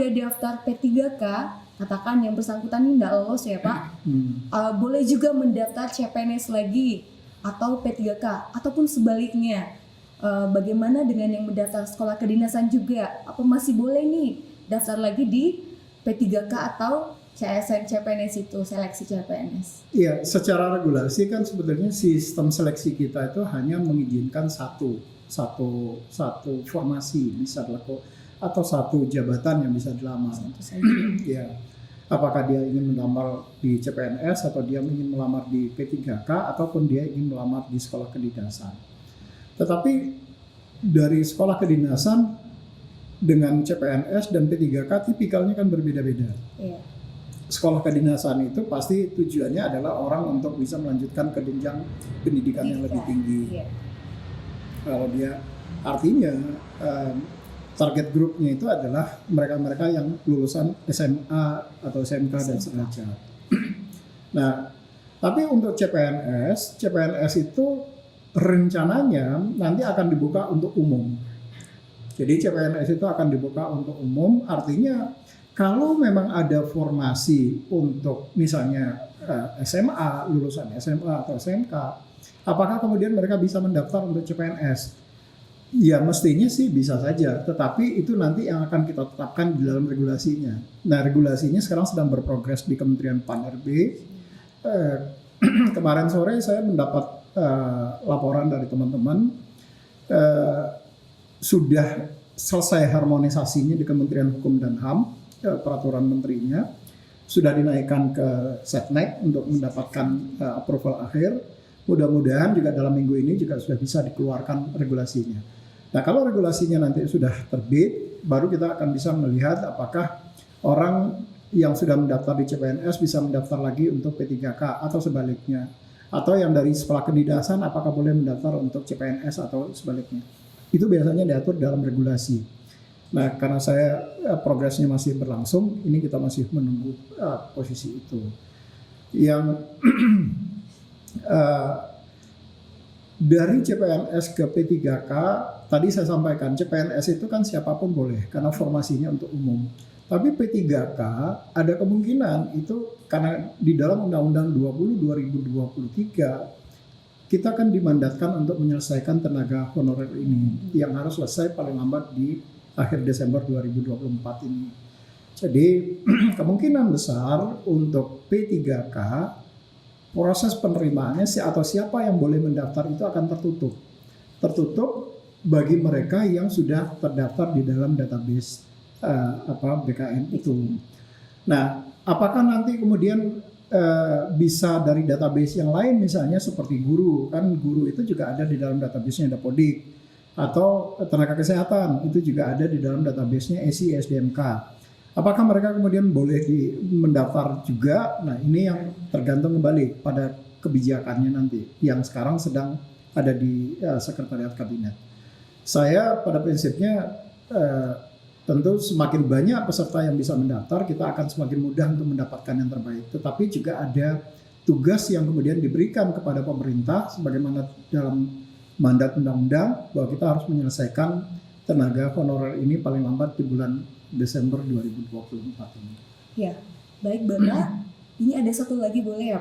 udah daftar P3K, katakan yang bersangkutan ini nggak lolos ya Pak, boleh juga mendaftar CPNS lagi atau P3K, ataupun sebaliknya. Bagaimana dengan yang mendaftar sekolah kedinasan juga? Apa masih boleh nih daftar lagi di P3K atau CSN CPNS itu, seleksi CPNS? Iya, secara regulasi kan sebetulnya sistem seleksi kita itu hanya mengizinkan satu formasi bisa dilakukan atau satu jabatan yang bisa dilamar. Satu saja. Ya, apakah dia ingin melamar di CPNS atau dia ingin melamar di P3K ataupun dia ingin melamar di sekolah kedinasan. Tetapi dari sekolah kedinasan dengan CPNS dan P3K tipikalnya kan berbeda-beda. Iya. Sekolah kedinasan itu pasti tujuannya adalah orang untuk bisa melanjutkan ke jenjang pendidikan yang lebih tinggi. Iya. Kalau dia artinya target grupnya itu adalah mereka-mereka yang lulusan SMA atau SMK dan sederajat. Nah, tapi untuk CPNS itu rencananya nanti akan dibuka untuk umum. Jadi CPNS itu akan dibuka untuk umum, artinya kalau memang ada formasi untuk misalnya SMA, lulusan SMA atau SMK, apakah kemudian mereka bisa mendaftar untuk CPNS? Ya mestinya sih bisa saja, tetapi itu nanti yang akan kita tetapkan di dalam regulasinya. Nah, regulasinya sekarang sedang berprogres di Kementerian PAN-RB. Kemarin sore saya mendapat laporan dari teman-teman, sudah selesai harmonisasinya di Kementerian Hukum dan HAM. Peraturan menterinya sudah dinaikkan ke Setnek untuk mendapatkan approval akhir. Mudah-mudahan juga dalam minggu ini juga sudah bisa dikeluarkan regulasinya. Nah, kalau regulasinya nanti sudah terbit, baru kita akan bisa melihat apakah orang yang sudah mendaftar di CPNS bisa mendaftar lagi untuk P3K atau sebaliknya. Atau yang dari sekolah kedinasan apakah boleh mendaftar untuk CPNS atau sebaliknya. Itu biasanya diatur dalam regulasi. Nah, karena saya progresnya masih berlangsung, ini kita masih menunggu posisi itu. Yang dari CPNS ke P3K, tadi saya sampaikan CPNS itu kan siapapun boleh, karena formasinya untuk umum. Tapi P3K ada kemungkinan itu karena di dalam Undang-Undang 20 2023 kita kan dimandatkan untuk menyelesaikan tenaga honorer ini yang harus selesai paling lambat di akhir Desember 2024 ini. Jadi kemungkinan besar untuk P3K proses penerimaannya atau siapa yang boleh mendaftar itu akan tertutup. Tertutup bagi mereka yang sudah terdaftar di dalam database BKN itu. Nah, apakah nanti kemudian bisa dari database yang lain misalnya seperti guru, kan guru itu juga ada di dalam database-nya Dapodik. Atau tenaga kesehatan itu juga ada di dalam database-nya ESI SDMK. Apakah mereka kemudian boleh mendaftar juga? Nah, ini yang tergantung kembali pada kebijakannya nanti yang sekarang sedang ada di Sekretariat Kabinet. Saya pada prinsipnya tentu semakin banyak peserta yang bisa mendaftar, kita akan semakin mudah untuk mendapatkan yang terbaik. Tetapi juga ada tugas yang kemudian diberikan kepada pemerintah sebagaimana dalam mandat undang-undang bahwa kita harus menyelesaikan tenaga honorer ini paling lambat di bulan Desember 2024 ini. Ya, baik Bapak. Ini ada satu lagi boleh ya